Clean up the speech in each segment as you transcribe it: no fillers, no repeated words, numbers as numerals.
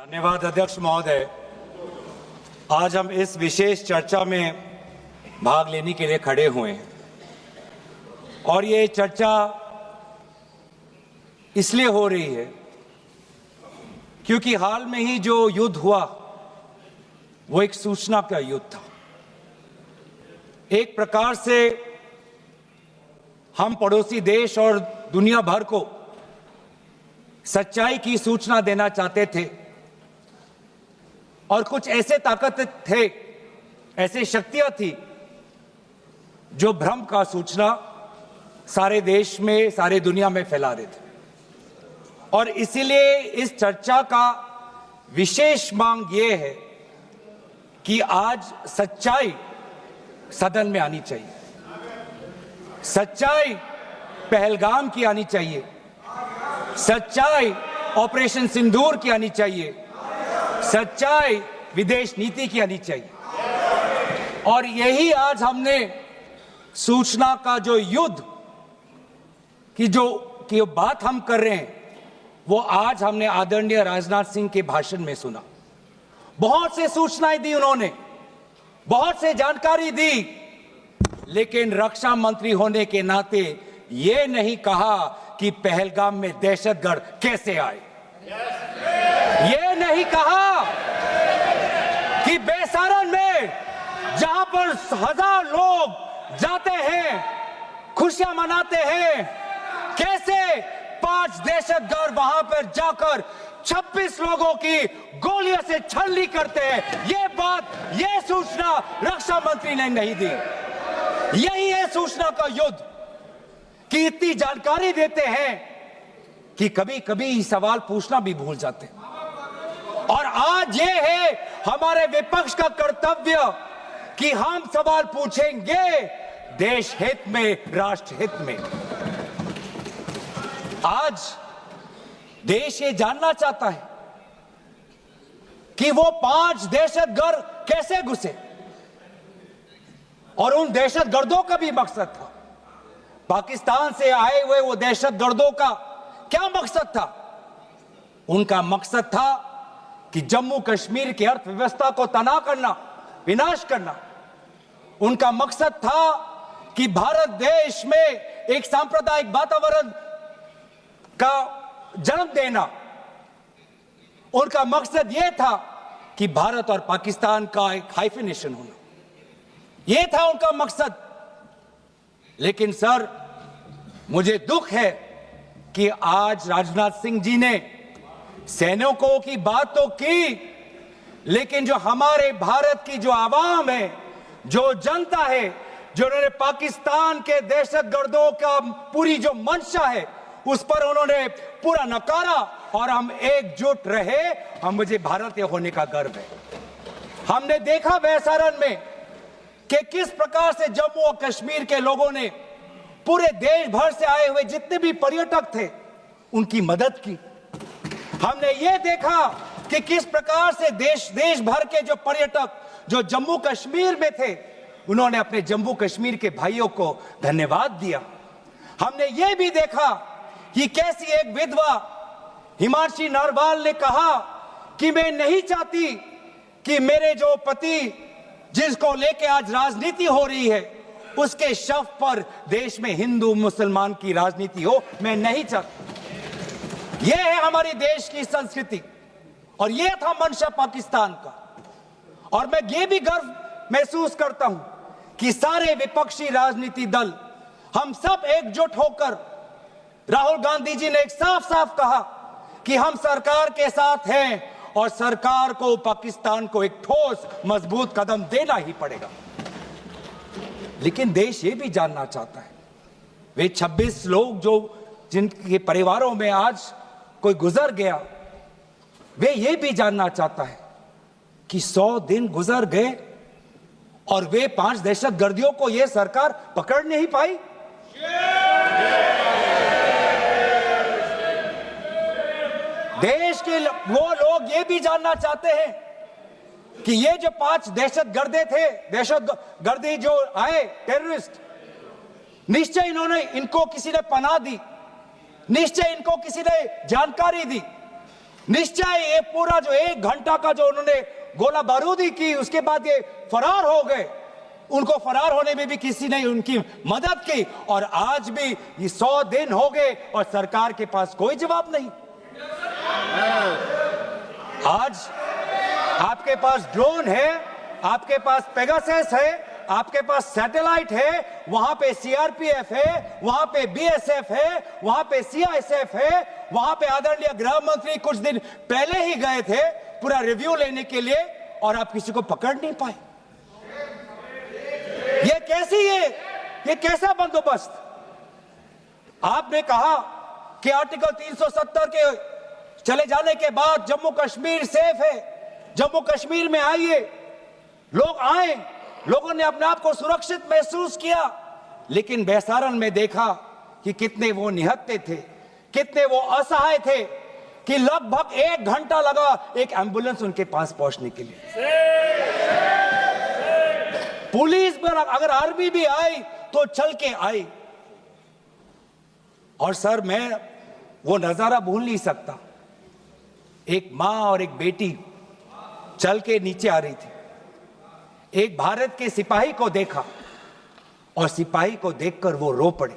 धन्यवाद अध्यक्ष महोदय। आज हम इस विशेष चर्चा में भाग लेने के लिए खड़े हुए हैं और ये चर्चा इसलिए हो रही है क्योंकि हाल में ही जो युद्ध हुआ वो एक सूचना का युद्ध था। एक प्रकार से हम पड़ोसी देश और दुनिया भर को सच्चाई की सूचना देना चाहते थे और कुछ ऐसे ताकत थे, ऐसी शक्तियां थी जो भ्रम का सूचना सारे देश में, सारे दुनिया में फैला रहे थे। और इसीलिए इस चर्चा का विशेष मांग ये है कि आज सच्चाई सदन में आनी चाहिए, सच्चाई पहलगाम की आनी चाहिए, सच्चाई ऑपरेशन सिंदूर की आनी चाहिए, सच्चाई विदेश नीति की आनी चाहिए। और यही आज हमने सूचना का जो युद्ध की जो बात हम कर रहे हैं वो आज हमने आदरणीय राजनाथ सिंह के भाषण में सुना। बहुत से सूचनाएं दी उन्होंने, बहुत से जानकारी दी, लेकिन रक्षा मंत्री होने के नाते ये नहीं कहा कि पहलगाम में दहशतगर्द कैसे आए, ये नहीं कहा कि बेसारन में जहां पर 1000 लोग जाते हैं, खुशियां मनाते हैं, कैसे 5 दहशतगर्द वहां पर जाकर 26 लोगों की गोलियों से छलनी करते हैं। ये बात, ये सूचना रक्षा मंत्री ने नहीं दी। यही है सूचना का युद्ध कि इतनी जानकारी देते हैं कि कभी कभी सवाल पूछना भी भूल जाते हैं। और आज ये है हमारे विपक्ष का कर्तव्य कि हम सवाल पूछेंगे देश हित में, राष्ट्र हित में। आज देश ये जानना चाहता है कि वो 5 दहशतगर्द कैसे घुसे और उन दहशतगर्दों का भी मकसद था। पाकिस्तान से आए हुए वो दहशतगर्दों का क्या मकसद था? उनका मकसद था कि जम्मू कश्मीर की अर्थव्यवस्था को तनाव करना, विनाश करना। उनका मकसद था कि भारत देश में एक सांप्रदायिक वातावरण का जन्म देना। उनका मकसद यह था कि भारत और पाकिस्तान का एक हाइफिनेशन होना, यह था उनका मकसद। लेकिन सर, मुझे दुख है कि आज राजनाथ सिंह जी ने सैनिकों की बात तो की, लेकिन जो हमारे भारत की जो आवाम है, जो जनता है, जो उन्होंने पाकिस्तान के दहशतगर्दों का पूरी जो मंशा है उस पर उन्होंने पूरा नकारा और हम एकजुट रहे। हम, मुझे भारतीय होने का गर्व है। हमने देखा बेसारन में कि किस प्रकार से जम्मू और कश्मीर के लोगों ने पूरे देश भर से आए हुए जितने भी पर्यटक थे उनकी मदद की। हमने ये देखा कि किस प्रकार से देश भर के जो पर्यटक जो जम्मू कश्मीर में थे उन्होंने अपने जम्मू कश्मीर के भाइयों को धन्यवाद दिया। हमने ये भी देखा कि कैसी एक विधवा हिमांशी नरवाल ने कहा कि मैं नहीं चाहती कि मेरे जो पति जिसको लेके आज राजनीति हो रही है उसके शव पर देश में हिंदू मुसलमान की राजनीति हो, मैं नहीं चाहती। यह है हमारे देश की संस्कृति और यह था मंशा पाकिस्तान का। और मैं ये भी गर्व महसूस करता हूं कि सारे विपक्षी राजनीति दल हम सब एकजुट होकर, राहुल गांधी जी ने एक साफ साफ कहा कि हम सरकार के साथ हैं और सरकार को पाकिस्तान को एक ठोस मजबूत कदम देना ही पड़ेगा। लेकिन देश ये भी जानना चाहता है, वे 26 लोग जो जिनके परिवारों में आज कोई गुजर गया, वे ये भी जानना चाहता है कि 100 दिन गुजर गए और वे 5 दहशतगर्दियों को यह सरकार पकड़ नहीं पाई। देश के वो लोग ये भी जानना चाहते हैं कि ये जो 5 दहशतगर्दे थे, दहशतगर्दी जो आए टेररिस्ट, निश्चय इनको किसी ने पनाह दी, निश्चय इनको किसी ने जानकारी दी निश्चय ये पूरा जो 1 घंटा का जो उन्होंने गोला बारूदी की, उसके बाद ये फरार हो गए। उनको फरार होने में भी किसी ने उनकी मदद की, और आज भी ये 100 दिन हो गए और सरकार के पास कोई जवाब नहीं। आज आपके पास ड्रोन है, आपके पास पेगासस है, आपके पास सैटेलाइट है, वहां पे सीआरपीएफ है, वहां पे बीएसएफ है, वहां पे सीआईएसएफ है, वहां पे आदरणीय गृह मंत्री कुछ दिन पहले ही गए थे पूरा रिव्यू लेने के लिए, और आप किसी को पकड़ नहीं पाए। ये कैसी है, ये कैसा बंदोबस्त? आपने कहा कि आर्टिकल 370 के चले जाने के बाद जम्मू कश्मीर सेफ है, जम्मू कश्मीर में आइए, लोग आए, लोगों ने अपने आप को सुरक्षित महसूस किया, लेकिन बेसारन में देखा कि कितने वो निहत्थे थे, कितने वो असहाय थे, कि लगभग 1 घंटा लगा एक एम्बुलेंस उनके पास पहुंचने के लिए। पुलिस पर अगर आर्मी भी आई तो चल के आई। और सर, मैं वो नजारा भूल नहीं सकता, एक मां और एक बेटी चल के नीचे आ रही थी, एक भारत के सिपाही को देखा और सिपाही को देखकर वो रो पड़े,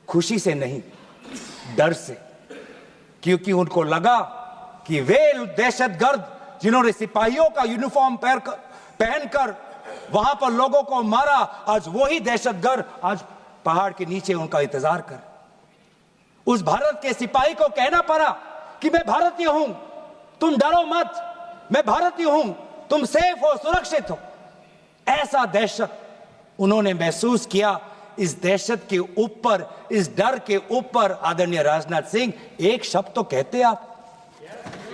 खुशी से नहीं, डर से, क्योंकि उनको लगा कि वे दहशतगर्द जिन्होंने सिपाहियों का यूनिफॉर्म पहनकर वहां पर लोगों को मारा, आज वही दहशतगर्द आज पहाड़ के नीचे उनका इंतजार कर। उस भारत के सिपाही को कहना पड़ा कि मैं भारतीय हूं, तुम डरो मत, मैं भारतीय हूं, तुम सेफ हो, सुरक्षित हो। ऐसा दहशत उन्होंने महसूस किया। इस दहशत के ऊपर, इस डर के ऊपर आदरणीय राजनाथ सिंह एक शब्द तो कहते, आप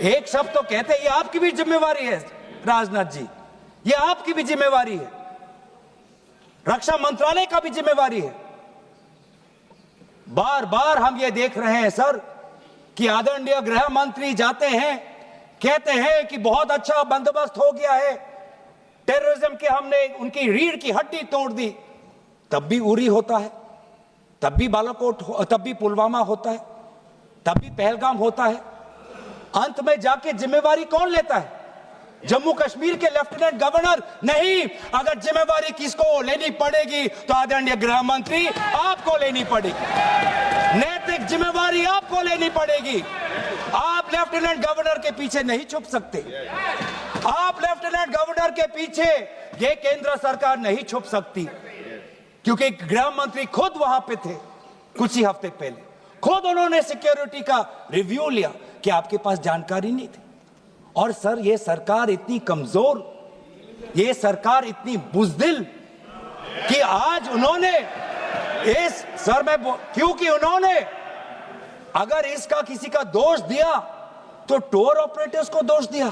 एक शब्द तो कहते, ये आपकी भी जिम्मेवारी है राजनाथ जी, ये आपकी भी जिम्मेवारी है, रक्षा मंत्रालय का भी जिम्मेवारी है। बार बार हम ये देख रहे हैं सर कि आदरणीय गृह मंत्री जाते हैं, कहते हैं कि बहुत अच्छा बंदोबस्त हो गया है, टेररिज्म के हमने उनकी रीढ़ की हड्डी तोड़ दी, तब भी उरी होता है, तब भी बालाकोट, तब भी पुलवामा होता है, तब भी पहलगाम होता है। अंत में जाके जिम्मेवारी कौन लेता है? जम्मू कश्मीर के लेफ्टिनेंट गवर्नर नहीं। अगर जिम्मेवारी किसको लेनी पड़ेगी तो आदरणीय गृह मंत्री आपको लेनी पड़ेगी, नैतिक जिम्मेवारी आपको लेनी पड़ेगी। आप लेफ्टिनेंट गवर्नर के पीछे नहीं छुप सकते, आप लेफ्टिनेंट गवर्नर के पीछे ये केंद्र सरकार नहीं छुप सकती, क्योंकि गृह मंत्री खुद वहां पे थे कुछ ही हफ्ते पहले, खुद उन्होंने सिक्योरिटी का रिव्यू लिया कि आपके पास जानकारी नहीं थी। और सर, ये सरकार इतनी कमजोर, ये सरकार इतनी बुज़दिल कि आज उन्होंने इस सर में, क्योंकि उन्होंने अगर इसका किसी का दोष दिया तो टूर ऑपरेटर्स को दोष दिया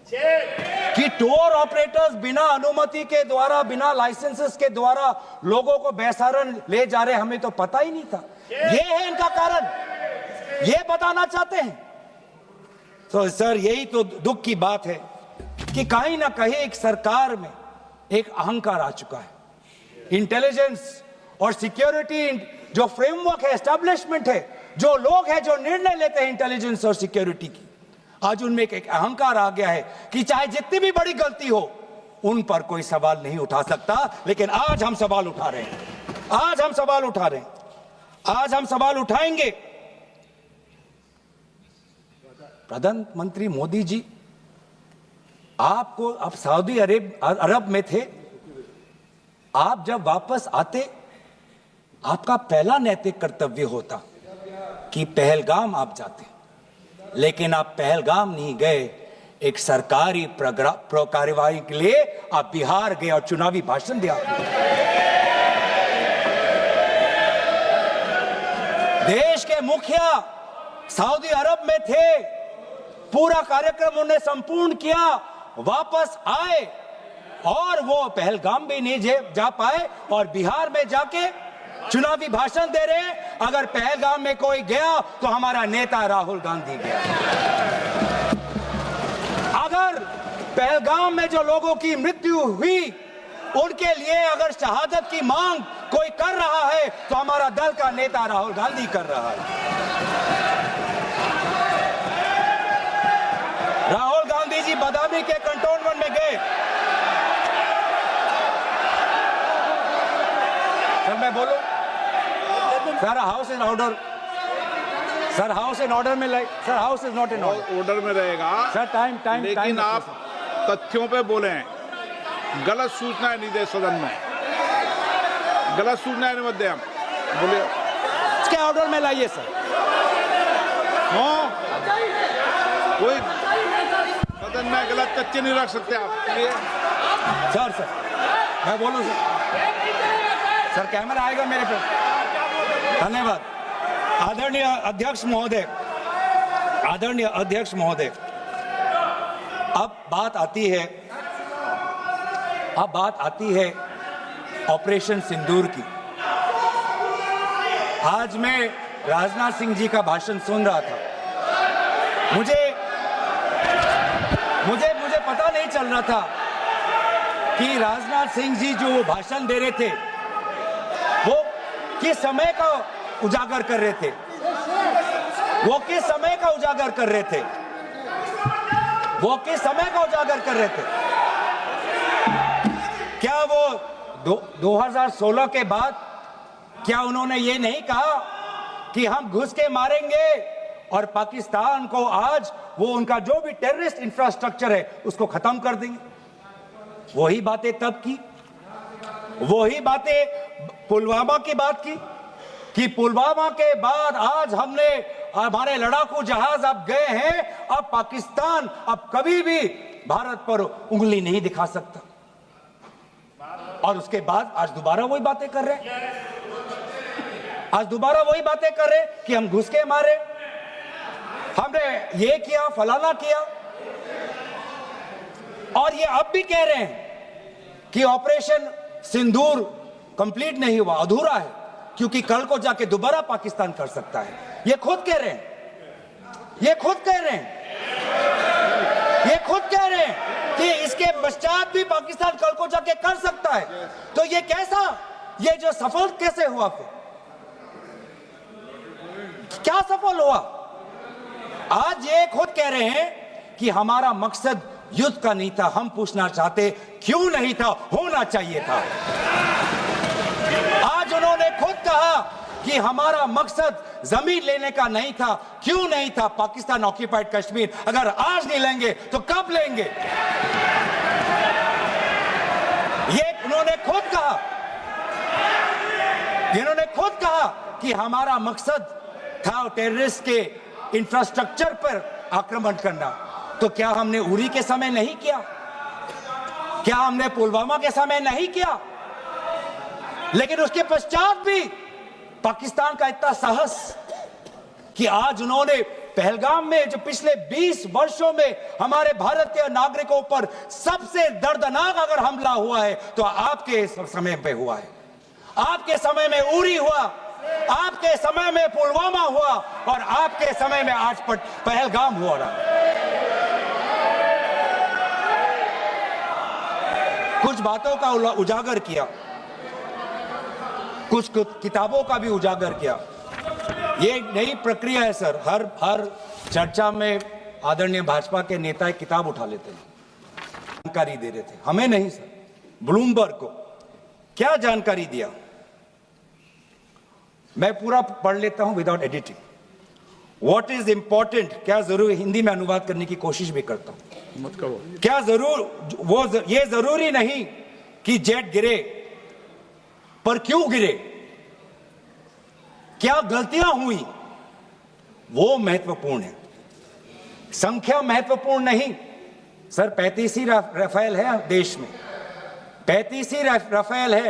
कि टूर ऑपरेटर्स बिना अनुमति के द्वारा, बिना लाइसेंसेस के द्वारा लोगों को बेसहारा ले जा रहे, हमें तो पता ही नहीं था। ये है इनका कारण, ये बताना चाहते हैं। तो सर, यही तो दुख की बात है कि कहीं ना कहीं एक सरकार में एक अहंकार आ चुका है। इंटेलिजेंस और सिक्योरिटी जो फ्रेमवर्क है, एस्टैब्लिशमेंट है, जो लोग हैं जो निर्णय लेते हैं इंटेलिजेंस और सिक्योरिटी की, आज उनमें एक अहंकार आ गया है कि चाहे जितनी भी बड़ी गलती हो उन पर कोई सवाल नहीं उठा सकता। लेकिन आज हम सवाल उठा रहे हैं, आज हम सवाल उठा रहे हैं, आज हम सवाल उठाएंगे। प्रधानमंत्री मोदी जी, आपको, आप सऊदी अरब में थे, आप जब वापस आते आपका पहला नैतिक कर्तव्य होता कि पहलगाम आप जाते, लेकिन आप पहलगाम नहीं गए, एक सरकारी कार्यवाही के लिए आप बिहार गए और चुनावी भाषण दिया। देश के मुखिया सऊदी अरब में थे, पूरा कार्यक्रम उन्हें संपूर्ण किया, वापस आए और वो पहलगाम भी नहीं जा पाए और बिहार में जाके चुनावी भाषण दे रहे। अगर पहलगाम में कोई गया तो हमारा नेता राहुल गांधी गया। अगर पहलगाम में जो लोगों की मृत्यु हुई उनके लिए अगर शहादत की मांग कोई कर रहा है तो हमारा दल का नेता राहुल गांधी कर रहा है। बदामी के कंटोनमेंट में गए। सर मैं बोलूं? Sir house in order. Sir house in order में sir house is not in order में रहेगा सर। टाइम लेकिन आप तथ्यों पे बोले, गलत सूचना नहीं दे सदन में, गलत सूचना नहीं मत दे। हम बोलिए इसके ऑर्डर में लाइए सर। कोई सदन में गलत तथ्य नहीं रख सकते आप। सर मैं बोलूं सर कैमरा आएगा मेरे पे। धन्यवाद। आदरणीय अध्यक्ष महोदय, अब बात आती है ऑपरेशन सिंदूर की। आज मैं राजनाथ सिंह जी का भाषण सुन रहा था। मुझे पता नहीं चल रहा था कि राजनाथ सिंह जी जो भाषण दे रहे थे वो किस समय का उजागर कर रहे थे। क्या वो 2016 के बाद क्या उन्होंने ये नहीं कहा कि हम घुस के मारेंगे और पाकिस्तान को आज वो उनका जो भी टेररिस्ट इंफ्रास्ट्रक्चर है उसको खत्म कर देंगे? वही बातें तब की, वही बातें पुलवामा की बात की कि पुलवामा के बाद आज हमारे लड़ाकू जहाज अब गए हैं, अब पाकिस्तान अब कभी भी भारत पर उंगली नहीं दिखा सकता। और उसके बाद आज दोबारा वही बातें कर रहे हैं, कि हम घुस के मारे, हमने ये किया, फलाना किया। और ये अब भी कह रहे हैं कि ऑपरेशन सिंदूर कंप्लीट नहीं हुआ, अधूरा है, क्योंकि कल को जाके दोबारा पाकिस्तान कर सकता है। ये खुद कह रहे हैं कि इसके पश्चात भी पाकिस्तान कल को जाके कर सकता है। तो ये ये जो सफल कैसे हुआ? फिर क्या सफल हुआ? आज ये खुद कह रहे हैं कि हमारा मकसद युद्ध का नहीं था। हम पूछना चाहते क्यों नहीं था, होना चाहिए था। आज उन्होंने खुद कहा कि हमारा मकसद जमीन लेने का नहीं था। क्यों नहीं था? पाकिस्तान ऑक्यूपाइड कश्मीर अगर आज नहीं लेंगे तो कब लेंगे? ये उन्होंने खुद कहा कि हमारा मकसद था टेररिस्ट के इंफ्रास्ट्रक्चर पर आक्रमण करना। तो क्या हमने उरी के समय नहीं किया? क्या हमने पुलवामा के समय नहीं किया? लेकिन उसके पश्चात भी पाकिस्तान का इतना साहस कि आज उन्होंने पहलगाम में जो पिछले 20 वर्षों में हमारे भारतीय नागरिकों पर सबसे दर्दनाक अगर हमला हुआ है तो आपके समय पे हुआ है। आपके समय में उरी हुआ, आपके समय में पुलवामा हुआ और आपके समय में आज पहलगाम हो रहा। कुछ बातों का उजागर किया, कुछ किताबों का भी उजागर किया। ये नई प्रक्रिया है सर। हर चर्चा में आदरणीय भाजपा के नेता एक किताब उठा लेते हैं, जानकारी दे रहे थे। हमें नहीं सर, ब्लूमबर्ग को क्या जानकारी दिया? मैं पूरा पढ़ लेता हूं without editing. What is important, क्या जरूरी, हिंदी में अनुवाद करने की कोशिश भी करता हूं, मत करो। क्या ये जरूरी नहीं कि जेट गिरे, पर क्यों गिरे, क्या गलतियां हुई, वो महत्वपूर्ण है। संख्या महत्वपूर्ण नहीं सर। 35 ही राफेल है देश में, 35 ही राफेल है।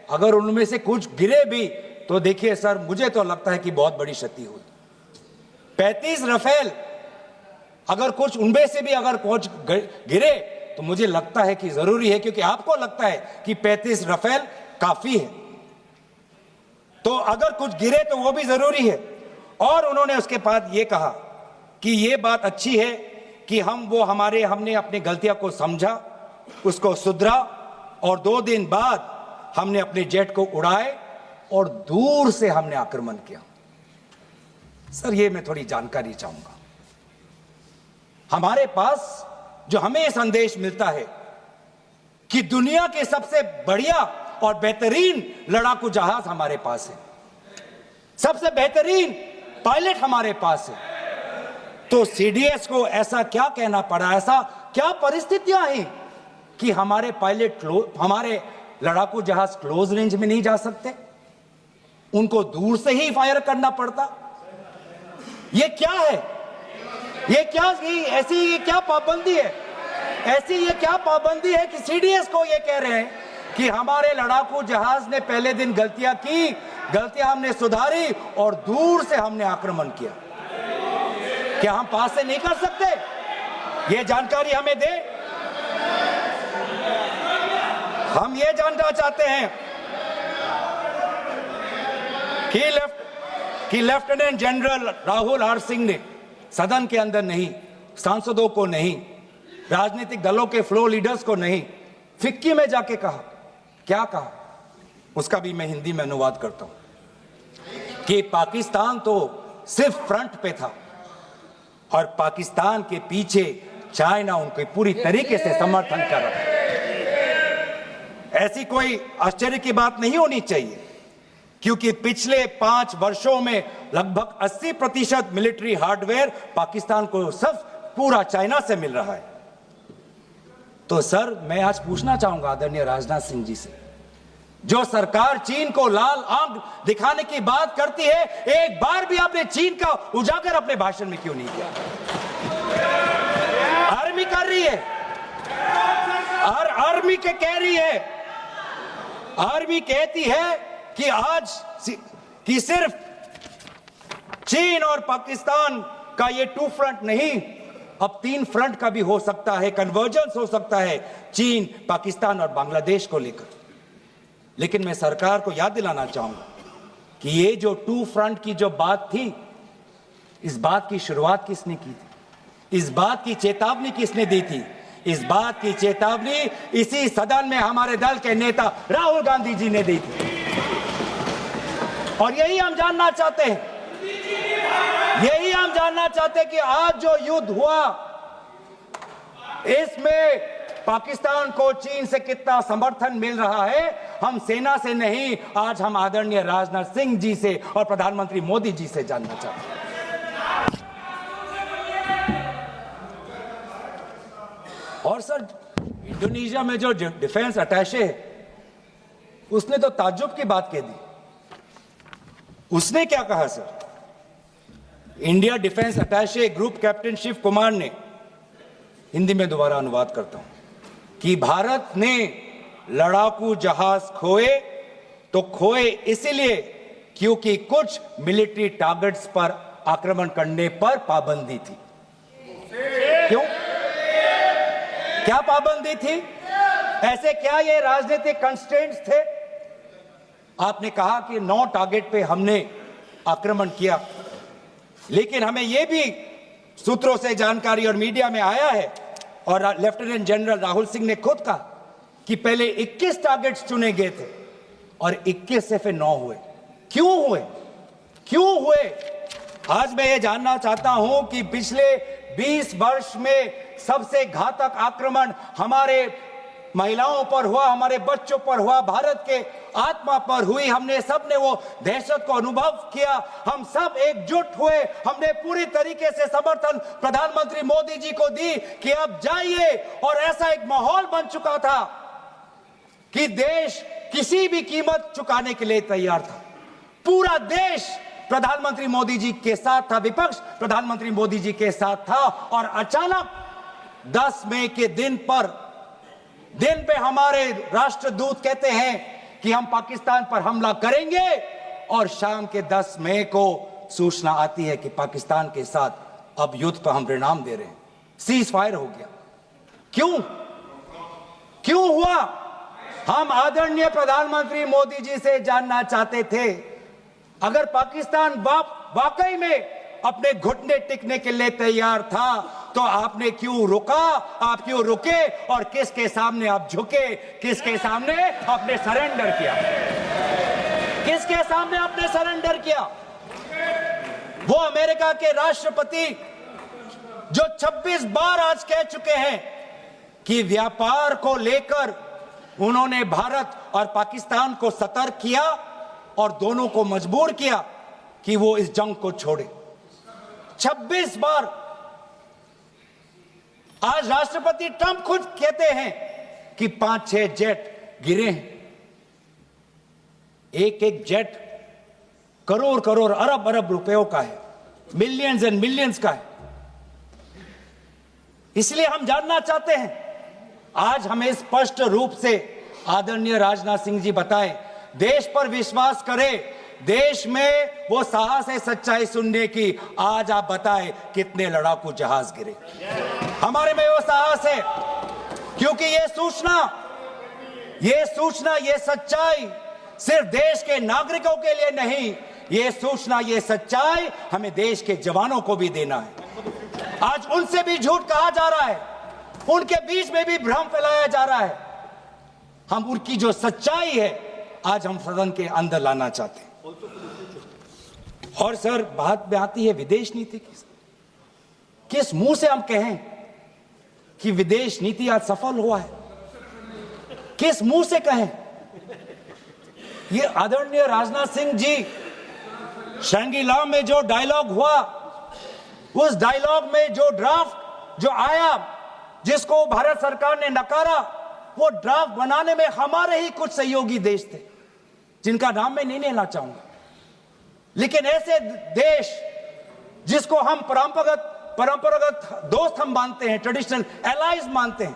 अगर उनमें से कुछ गिरे भी तो देखिए सर, मुझे तो लगता है कि बहुत बड़ी क्षति हुई। 35 राफेल, अगर कुछ उनमें से भी अगर कुछ गिरे तो मुझे लगता है कि जरूरी है, क्योंकि आपको लगता है कि 35 राफेल काफी है, तो अगर कुछ गिरे तो वो भी जरूरी है। और उन्होंने उसके बाद ये कहा कि ये बात अच्छी है कि हमने अपनी गलतियों को समझा, उसको सुधरा, और 2 दिन बाद हमने अपने जेट को उड़ाए और दूर से हमने आक्रमण किया। सर ये मैं थोड़ी जानकारी चाहूंगा। हमारे पास जो हमें संदेश मिलता है कि दुनिया के सबसे बढ़िया और बेहतरीन लड़ाकू जहाज हमारे पास है, सबसे बेहतरीन पायलट हमारे पास है, तो सीडीएस को ऐसा क्या कहना पड़ा, ऐसा क्या परिस्थितियां हैं कि हमारे पायलट हमारे लड़ाकू जहाज क्लोज रेंज में नहीं जा सकते, उनको दूर से ही फायर करना पड़ता। ये क्या है? ये क्या पाबंदी है? ऐसी ये क्या पाबंदी है कि सीडीएस को ये कह रहे हैं कि हमारे लड़ाकू जहाज ने पहले दिन गलतियां की, गलतियां हमने सुधारी और दूर से हमने आक्रमण किया। क्या हम पास से नहीं कर सकते? ये जानकारी हमें दे। हम ये जानना चाहते हैं कि lieutenant general Rahul R Singh ने सदन के अंदर नहीं, सांसदों को नहीं, राजनीतिक दलों के फ्लो लीडर्स को नहीं, फिक्की में जाके कहा। क्या कहा? उसका भी मैं हिंदी में अनुवाद करता हूं कि पाकिस्तान तो सिर्फ फ्रंट पे था और पाकिस्तान के पीछे चाइना उनके पूरी तरीके से समर्थन कर रहा है। ऐसी कोई आश्चर्य की बात नहीं होनी चाहिए, क्योंकि पिछले 5 वर्षों में लगभग 80% मिलिट्री हार्डवेयर पाकिस्तान को सब पूरा चाइना से मिल रहा है। तो सर, मैं आज पूछना चाहूंगा आदरणीय राजनाथ सिंह जी से, जो सरकार चीन को लाल आंख दिखाने की बात करती है, एक बार भी आपने चीन का उजागर अपने भाषण में क्यों नहीं किया? आर्मी कर रही है, आर्मी के कह रही है, आर्मी कहती है कि आज कि सिर्फ चीन और पाकिस्तान का ये 2 फ्रंट नहीं, अब 3 फ्रंट का भी हो सकता है, कन्वर्जेंस हो सकता है चीन, पाकिस्तान और बांग्लादेश को लेकर। लेकिन मैं सरकार को याद दिलाना चाहूंगा कि ये जो 2 फ्रंट की जो बात थी, इस बात की शुरुआत किसने की थी? इस बात की चेतावनी किसने दी थी? इस बात की चेतावनी इसी सदन में हमारे दल के नेता राहुल गांधी जी ने दी थी। और यही हम जानना चाहते हैं, यही हम जानना चाहते हैं कि आज जो युद्ध हुआ, इसमें पाकिस्तान को चीन से कितना समर्थन मिल रहा है। हम सेना से नहीं, आज हम आदरणीय राजनाथ सिंह जी से और प्रधानमंत्री मोदी जी से जानना चाहते हैं। और सर, इंडोनेशिया में जो डिफेंस अटैचे है, उसने तो ताज्जुब की बात कह दी। उसने क्या कहा sir? India defence attache group captain Shiv Kumar ने, हिंदी में दोबारा अनुवाद करता हूं, कि भारत ने लड़ाकू जहाज खोए तो खोए इसलिए क्योंकि कुछ मिलिट्री टारगेट्स पर आक्रमण करने पर पाबंदी थी। क्यों? क्या पाबंदी थी? ऐसे क्या ये राजनीतिक कंस्ट्रेंट्स थे? आपने कहा कि 9 टारगेट पे हमने आक्रमण किया, लेकिन हमें यह भी सूत्रों से जानकारी और मीडिया में आया है, और लेफ्टिनेंट जनरल राहुल सिंह ने खुद कहा कि पहले 21 टारगेट्स चुने गए थे और 21 से फिर 9 हुए। क्यों हुए? क्यों हुए? आज मैं ये जानना चाहता हूं कि पिछले 20 वर्ष में सबसे घातक आक्रमण हमारे महिलाओं पर हुआ, हमारे बच्चों पर हुआ, भारत के आत्मा पर हुई। हमने सबने वो दहशत को अनुभव किया, हम सब एकजुट हुए, हमने पूरी तरीके से समर्थन प्रधानमंत्री मोदी जी को दी कि अब जाइए। और ऐसा एक माहौल बन चुका था कि देश किसी भी कीमत चुकाने के लिए तैयार था। पूरा देश प्रधानमंत्री मोदी जी के साथ था, विपक्ष प्रधानमंत्री मोदी जी के साथ था। और अचानक 10 मई के दिन पे हमारे राष्ट्रदूत कहते हैं कि हम पाकिस्तान पर हमला करेंगे, और शाम के 10 मई को सूचना आती है कि पाकिस्तान के साथ अब युद्ध पर हम परिणाम दे रहे हैं, सीज फायर हो गया। क्यों हुआ? हम आदरणीय प्रधानमंत्री मोदी जी से जानना चाहते थे, अगर पाकिस्तान वाकई में अपने घुटने टिकने के लिए तैयार था तो आपने क्यों रुका? आप क्यों रुके और किसके सामने आप झुके? किसके सामने आपने सरेंडर किया? किसके सामने आपने सरेंडर किया? वो अमेरिका के राष्ट्रपति जो 26 बार आज कह चुके हैं कि व्यापार को लेकर उन्होंने भारत और पाकिस्तान को सतर्क किया और दोनों को मजबूर किया कि वो इस जंग को छोड़े। 26 बार आज राष्ट्रपति ट्रंप खुद कहते हैं कि 5-6 जेट गिरे हैं। एक एक जेट करोड़ करोड़ अरब अरब रुपयों का है, मिलियंस एंड मिलियंस का है। इसलिए हम जानना चाहते हैं, आज हमें स्पष्ट रूप से आदरणीय राजनाथ सिंह जी बताएं, देश पर विश्वास करें, देश में वो साहस है सच्चाई सुनने की। आज आप बताएं कितने लड़ाकू जहाज गिरे। हमारे में वो साहस है, क्योंकि ये सूचना ये सच्चाई सिर्फ देश के नागरिकों के लिए नहीं, ये सूचना ये सच्चाई हमें देश के जवानों को भी देना है। आज उनसे भी झूठ कहा जा रहा है, उनके बीच में भी भ्रम फैलाया जा रहा है। हम उनकी जो सच्चाई है आज हम सदन के अंदर लाना चाहते हैं। और सर, बात में आती है विदेश नीति की। किस मुंह से हम कहें कि विदेश नीति आज सफल हुआ है? किस मुंह से कहें? ये आदरणीय राजनाथ सिंह जी, शंगीला में जो डायलॉग हुआ, उस डायलॉग में जो ड्राफ्ट जो आया, जिसको भारत सरकार ने नकारा, वो ड्राफ्ट बनाने में हमारे ही कुछ सहयोगी देश थे, जिनका नाम मैं नहीं लेना चाहूंगा। लेकिन ऐसे देश जिसको हम परंपरागत दोस्त हम मानते हैं, ट्रेडिशनल एलाइज मानते हैं,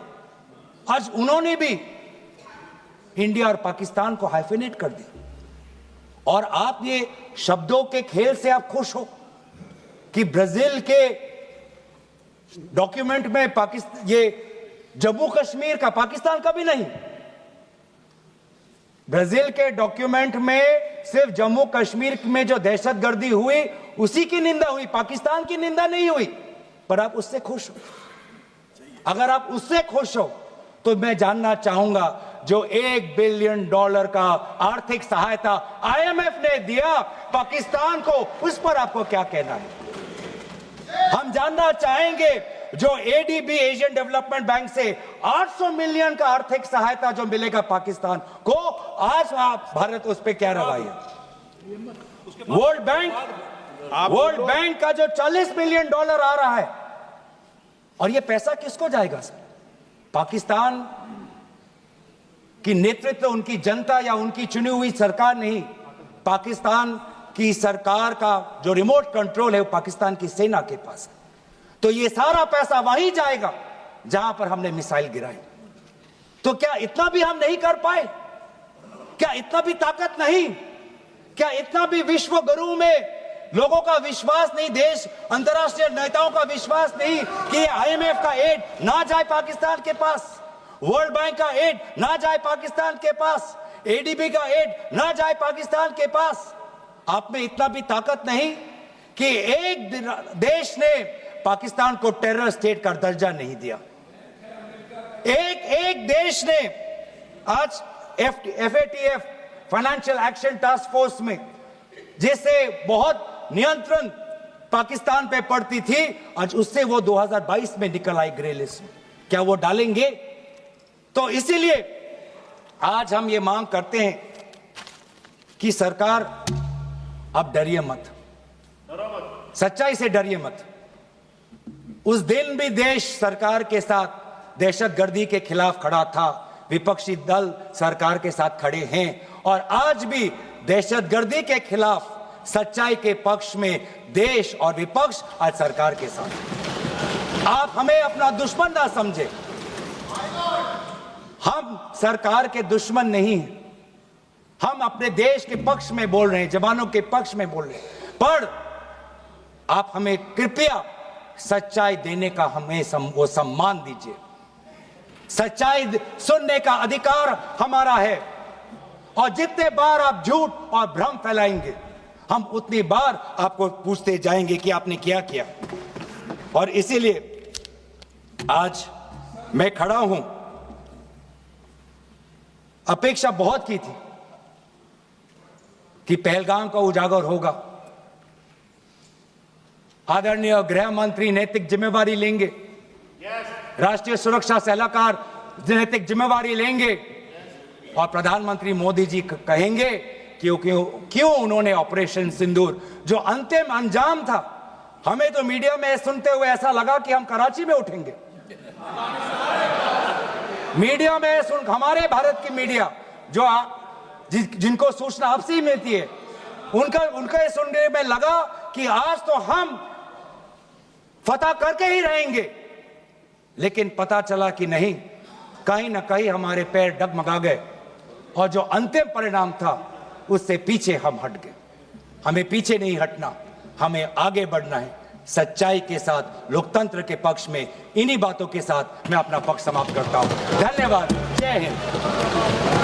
आज उन्होंने भी इंडिया और पाकिस्तान को हाइफिनेट कर दिया। और आप ये शब्दों के खेल से आप खुश हो कि ब्राजील के डॉक्यूमेंट में पाकिस्तान, ये जम्मू कश्मीर का पाकिस्तान का भी नहीं, ब्राजील के डॉक्यूमेंट में सिर्फ जम्मू कश्मीर में जो दहशतगर्दी हुई उसी की निंदा हुई, पाकिस्तान की निंदा नहीं हुई। पर आप उससे खुश हो? अगर आप उससे खुश हो तो मैं जानना चाहूंगा, जो $1 बिलियन का आर्थिक सहायता IMF ने दिया पाकिस्तान को, उस पर आपको क्या कहना है? हम जानना चाहेंगे, जो ADB एशियन डेवलपमेंट बैंक से 800 मिलियन का आर्थिक सहायता जो मिलेगा पाकिस्तान को, आज आप भारत उस पर क्या रवैया? वर्ल्ड बैंक का जो $40 मिलियन आ रहा है, और ये पैसा किसको जाएगा सर? पाकिस्तान की नेतृत्व उनकी जनता या उनकी चुनी हुई सरकार नहीं, पाकिस्तान की सरकार का जो रिमोट कंट्रोल है वो पाकिस्तान की सेना के पास है। तो ये सारा पैसा वहीं जाएगा जहां पर हमने मिसाइल गिराई। तो क्या इतना भी हम नहीं कर पाए? क्या इतना भी ताकत नहीं? क्या इतना भी विश्व गुरु में लोगों का विश्वास नहीं, देश अंतर्राष्ट्रीय नेताओं का विश्वास नहीं कि IMF का एड ना जाए पाकिस्तान के पास, वर्ल्ड बैंक का एड ना जाए पाकिस्तान के पास, ADB का एड ना जाए पाकिस्तान के पास? आप में इतना भी ताकत नहीं कि एक देश ने पाकिस्तान को टेरर स्टेट का दर्जा नहीं दिया। एक देश ने आज FATF financial action task force में, जिससे बहुत नियंत्रण पाकिस्तान पे पड़ती थी, आज उससे वो 2022 में निकल आई ग्रे लिस्ट में। क्या वो डालेंगे? तो इसीलिए आज हम ये मांग करते हैं कि सरकार अब डरिए मत, सच्चाई से डरिए मत। उस दिन भी देश सरकार के साथ दहशतगर्दी के खिलाफ खड़ा था, विपक्षी दल सरकार के साथ खड़े हैं, और आज भी दहशतगर्दी के खिलाफ सच्चाई के पक्ष में देश और विपक्ष आज सरकार के साथ। आप हमें अपना दुश्मन ना समझे, हम सरकार के दुश्मन नहीं हैं, हम अपने देश के पक्ष में बोल रहे हैं, जवानों के पक्ष में बोल रहे हैं। पर आप हमें कृपया सच्चाई देने का हमें वो सम्मान दीजिए। सच्चाई सुनने का अधिकार हमारा है, और जितने बार आप झूठ और भ्रम फैलाएंगे, हम उतनी बार आपको पूछते जाएंगे कि आपने क्या किया। और इसीलिए आज मैं खड़ा हूं। अपेक्षा बहुत की थी कि पहलगाम का उजागर होगा, आदरणीय गृह मंत्री नैतिक जिम्मेवारी लेंगे, राष्ट्रीय सुरक्षा सलाहकार नैतिक जिम्मेवारी लेंगे और प्रधानमंत्री मोदी जी कहेंगे क्यों उन्होंने ऑपरेशन सिंदूर जो अंतिम अंजाम था। हमें तो मीडिया में सुनते हुए ऐसा लगा कि हम कराची में उठेंगे। मीडिया में हमारे भारत की मीडिया जो जिनको सूचना आपसे ही मिलती है, उनका ये सुनने में लगा कि आज तो हम फतह करके ही रहेंगे, लेकिन पता चला कि नहीं, कहीं ना कहीं हमारे पैर डगमगा गए और जो अंतिम परिणाम था उससे पीछे हम हट गए। हमें पीछे नहीं हटना, हमें आगे बढ़ना है सच्चाई के साथ, लोकतंत्र के पक्ष में। इन्हीं बातों के साथ मैं अपना पक्ष समाप्त करता हूं। धन्यवाद। जय हिंद।